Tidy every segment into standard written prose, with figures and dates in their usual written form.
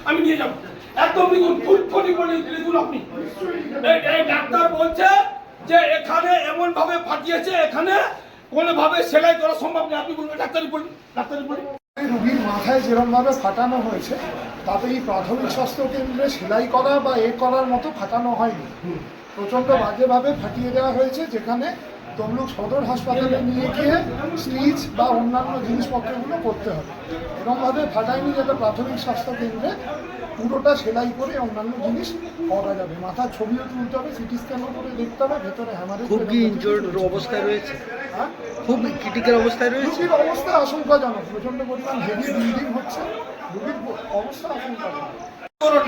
আমি নিয়ে যাবো একদম লিখুন ফুটফুটি করে লিখুন আপনি। এই ডাক্তার বলছে যে এখানে এমন ভাবে ফাটিয়েছে, এখানে কোনোভাবে সেলাই করা সম্ভব নেই। আপনি বলবেন ডাক্তারি বলুন, ডাক্তারি বলুন। রোগীর মাথায় যেরকমভাবে ফাটানো হয়েছে তাতে এই প্রাথমিক স্বাস্থ্য কেন্দ্রে সেলাই করা বা করার মতো ফাটানো হয়নি, প্রচণ্ড বাজেভাবে ফাটিয়ে দেওয়া হয়েছে, যেখানে তমলুক সদর হাসপাতালে নিয়ে গিয়ে স্টিচ বা অন্যান্য জিনিসপত্রগুলো করতে হবে। এরকমভাবে ফাটায়নি যাতে প্রাথমিক স্বাস্থ্য কেন্দ্রে পুরোটা সেলাই করে অন্যান্য জিনিস করা যাবে। মাথার ছবিও তুলতে হবে, সিটি স্ক্যানও করে দেখতে হবে ভেতরে হ্যামারেজ। খুব কি ইনজোর্ড অবস্থায় রয়েছে? হ্যাঁ, খুব ক্রিটিক্যাল অবস্থায় রয়েছে। রোগীর অবস্থা আশঙ্কাজনক, প্রচণ্ড পরিমাণ হেভি ব্লিডিং হচ্ছে, রোগীর অবস্থা আশঙ্কাজনক।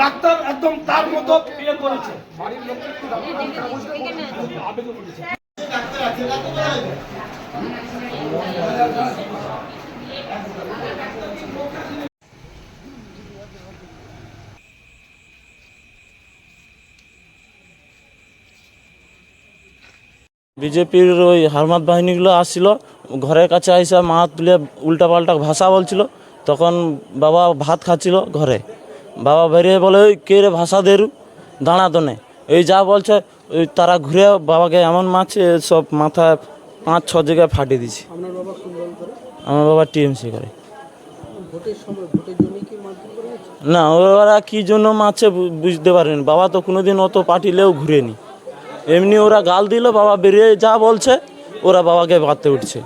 ডাক্তার একদম তার মতো ইয়ে করেছে। বাড়ির লোককে বিজেপির ওই হারমাত বাহিনীগুলো আসছিল, ঘরের কাছে আইসা মা তুলে উল্টাপাল্টা ভাষা বলছিল। তখন বাবা ভাত খাচ্ছিল ঘরে, বাবা বেরিয়ে বলে ওই কে রে ভাষা দেরু দাঁড়া দনে, এই যা বলছে ওই তারা ঘুরে বাবাকে এমন মারছে সব মাথায় 5-6 জায়গায় ফাটিয়ে দিচ্ছে। আমার বাবা টিএমসি করে। না, ওরা কি জন্য মারছে বুঝতে পারেনি। বাবা তো কোনোদিন অত পার্টিলেও ঘুরেনি, এমনি ওরা গাল দিল, বাবা বেরিয়ে যা বলছে ওরা বাবাকে মারতে উঠছে।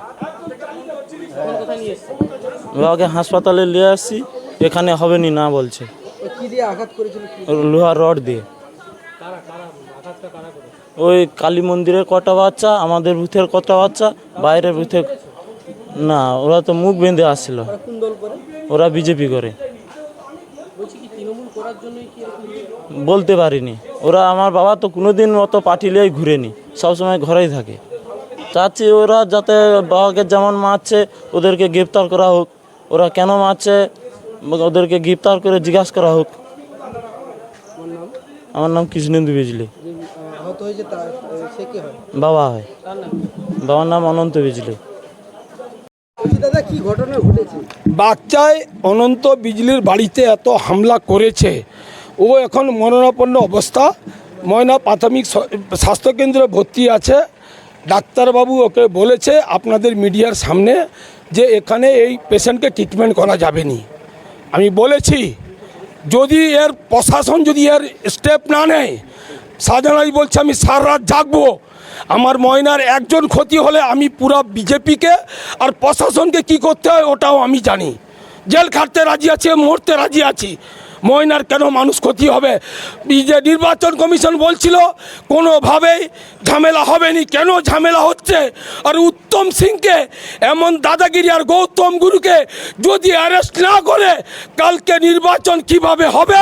বাবাকে হাসপাতালে নিয়ে আসছি, এখানে হবে নি না বলছে। লোহার রড দিয়ে। ওই কালী মন্দিরের কটা বাচ্চা, আমাদের বুথের কটা বাচ্চা, বাইরের বুথে না, ওরা তো মুখ বেঁধে আসছিল। ওরা বিজেপি করে। বলতে পারিনি, ওরা আমার বাবা তো কোনোদিন অত পার্টিলেই ঘুরেনি, সবসময় ঘরেই থাকে। চাচ্ছি ওরা যাতে বাবাকে যেমন মারছে ওদেরকে গ্রেপ্তার করা হোক, ওরা কেন মারছে ওদেরকে গ্রেপ্তার করে জিজ্ঞাসা করা হোক। আমার নাম কৃষ্ণেন্দু বিজলি। বাবা হয়, বাবার নাম অনন্ত বিজলি। বাচ্চায় অনন্ত বিজলির বাড়িতে এত হামলা করেছে, ও এখন মরণাপন্ন অবস্থা, ময়না প্রাথমিক স্বাস্থ্যকেন্দ্রে ভর্তি আছে। ডাক্তারবাবু ওকে বলেছে আপনাদের মিডিয়ার সামনে যে এখানে এই পেশেন্টকে ট্রিটমেন্ট করা যাবে না। আমি বলেছি যদি এর প্রশাসন যদি এর স্টেপ না নেয়, শাহজাহান বলছে আমি সারা রাত জাগবো। আমার ময়নার একজন ক্ষতি হলে আমি পুরো বিজেপিকে আর প্রশাসনকে কি করতে হয় ওটাও আমি জানি। জেল খাটতে রাজি আছি, মরতে রাজি আছি। ময়নার কেন মানুষ ক্ষতি হবে? যে নির্বাচন কমিশন বলছিল কোনোভাবেই ঝামেলা হবে নি, কেন ঝামেলা হচ্ছে? আর উত্তম সিংকে এমন দাদাগিরি আর গৌতম গুরুকে যদি অ্যারেস্ট না করে কালকে নির্বাচন কিভাবে হবে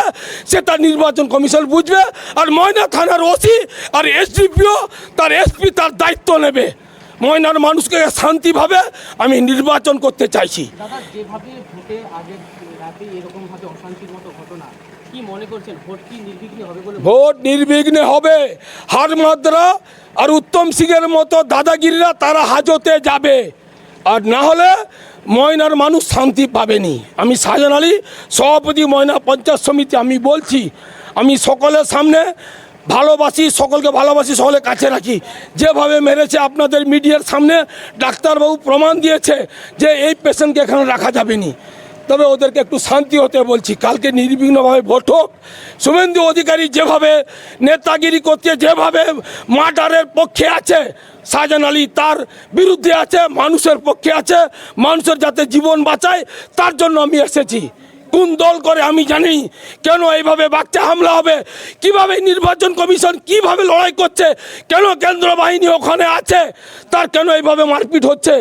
সেটা নির্বাচন কমিশন বুঝবে। আর ময়না থানার ওসি আর এসডিপিও তার এসপি তার দায়িত্ব নেবে। ময়নার মানুষকে শান্তিভাবে আমি নির্বাচন করতে চাইছি। ভোট নির্বিঘ্নে হবে। হারমাদরা আর উত্তম সিংয়ের মতো দাদাগিরিরা তারা হাজতে যাবে, আর না হলে ময়নার মানুষ শান্তি পাবেনি। আমি শাহজাহান আলী, সভাপতি ময়না পঞ্চায়েত সমিতি। আমি বলছি আমি সকলের সামনে ভালোবাসি, সকলকে ভালোবাসি, সকলের কাছে রাখি। যেভাবে মেরেছে আপনাদের মিডিয়ার সামনে ডাক্তারবাবু প্রমাণ দিয়েছে যে এই পেশেন্টকে এখানে রাখা যাবে না। তবে ওদেরকে একটু শান্তি হতে বলছি, কালকে নির্বিঘ্নভাবে ভোট হোক। শুভেন্দু অধিকারী যেভাবে নেতাগিরি করছে, যেভাবে মার্ডারের পক্ষে আছে, শাহজাহান আলী তার বিরুদ্ধে আছে, মানুষের পক্ষে আছে, মানুষের যাতে জীবন বাঁচায় তার জন্য আমি এসেছি। কোন দল করে আমি জানি, কেন এইভাবে বাচ্চা হামলা হবে, কিভাবে নির্বাচন কমিশন কিভাবে লড়াই করছে, কেন কেন্দ্র বাহিনী ওখানে আছে, তার কেন এইভাবে মারপিট হচ্ছে,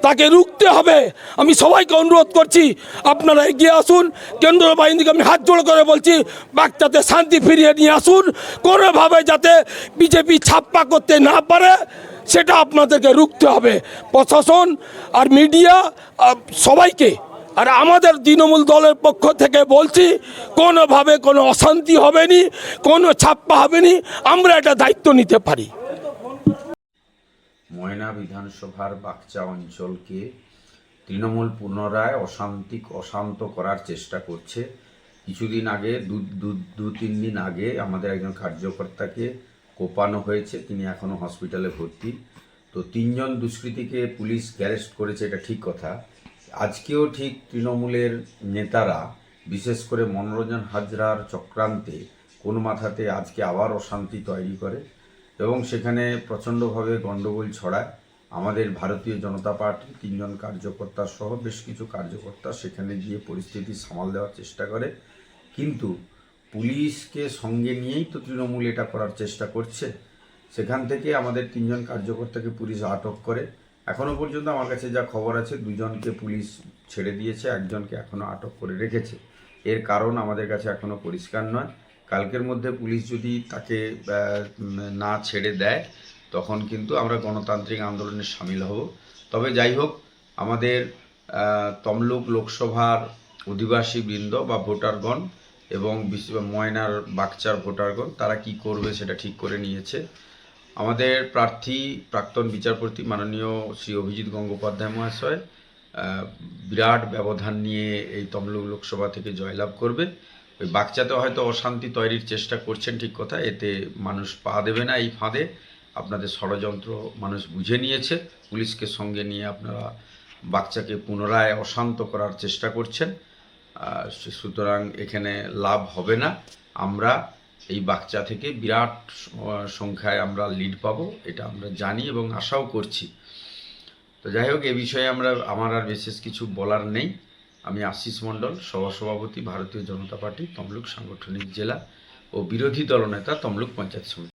তাকে রুখতে হবে। আমি সবাইকে অনুরোধ করছি আপনারা এগিয়ে আসুন। কেন্দ্র বাহিনীকে আমি হাত জোড় করে বলছি বাচ্চাতে শান্তি ফিরিয়ে নিয়ে আসুন। কোনোভাবে যাতে বিজেপি ছাপ্পা করতে না পারে সেটা আপনাদেরকে রুখতে হবে, প্রশাসন আর মিডিয়া সবাইকে। আর আমাদের তৃণমূল দলের পক্ষ থেকে বলছি কোনোভাবে কোনো অশান্তি হবে নি, কোনো ছাপ্পা হবে নি, আমরা এটা দায়িত্ব নিতে পারি। ময়না বিধানসভার বাকচা অঞ্চলকে তৃণমূল পুনরায় অশান্ত করার চেষ্টা করছে। কিছুদিন আগে দু তিন দিন আগে আমাদের একজন কার্যকর্তাকে কোপানো হয়েছে, তিনি এখনও হসপিটালে ভর্তি। তো 3 জন দুষ্কৃতীকে পুলিশ অ্যারেস্ট করেছে, এটা ঠিক কথা। আজকেও ঠিক তৃণমূলের নেতারা, বিশেষ করে মনোরঞ্জন হাজরার চক্রান্তে কোন মাথাতে আজকে আবার অশান্তি তৈরি করে এবং সেখানে প্রচণ্ডভাবে গণ্ডগোল ছড়ায়। আমাদের ভারতীয় জনতা পার্টির 3 জন কার্যকর্তা সহ বেশ কিছু কার্যকর্তা সেখানে গিয়ে পরিস্থিতি সামাল দেওয়ার চেষ্টা করে, কিন্তু পুলিশকে সঙ্গে নিয়েই তো তৃণমূল এটা করার চেষ্টা করছে। সেখান থেকে আমাদের 3 জন কার্যকর্তাকে পুলিশ আটক করে। এখনও পর্যন্ত আমার কাছে যা খবর আছে 2 জনকে পুলিশ ছেড়ে দিয়েছে, 1 জনকে এখনও আটক করে রেখেছে। এর কারণ আমাদের কাছে এখনও পরিষ্কার নয়। কালকের মধ্যে পুলিশ যদি তাকে না ছেড়ে দেয় তখন কিন্তু আমরা গণতান্ত্রিক আন্দোলনে সামিল হব। তবে যাই হোক, আমাদের তমলুক লোকসভার অধিবাসী বৃন্দ বা ভোটারগণ এবং ময়নার বাগচার ভোটারগণ তারা কি করবে সেটা ঠিক করে নিয়েছে। আমাদের প্রার্থী প্রাক্তন বিচারপতি মাননীয় শ্রী অভিজিৎ গঙ্গোপাধ্যায় মহাশয় বিরাট ব্যবধান নিয়ে এই তমলুক লোকসভা থেকে জয়লাভ করবে। ওই বাগচাতে হয়তো অশান্তি তৈরির চেষ্টা করছেন, ঠিক কথা, এতে মানুষ পা দেবে না এই ফাঁদে। আপনাদের ষড়যন্ত্র মানুষ বুঝে নিয়েছে, পুলিশকে সঙ্গে নিয়ে আপনারা বাগচাকে পুনরায় অশান্ত করার চেষ্টা করছেন। সুতরাং এখানে লাভ হবে না। আমরা এই বাগচা থেকে বিরাট সংখ্যায় আমরা লিড পাবো, এটা আমরা জানি এবং আশাও করছি। তো যাই হোক, এ বিষয়ে আমার আর বিশেষ কিছু বলার নেই। আমি আশিস মণ্ডল, সহসভাপতি ভারতীয় জনতা পার্টি তমলুক সাংগঠনিক জেলা ও বিরোধী দলনেতা তমলুক পঞ্চায়েত সমিতি।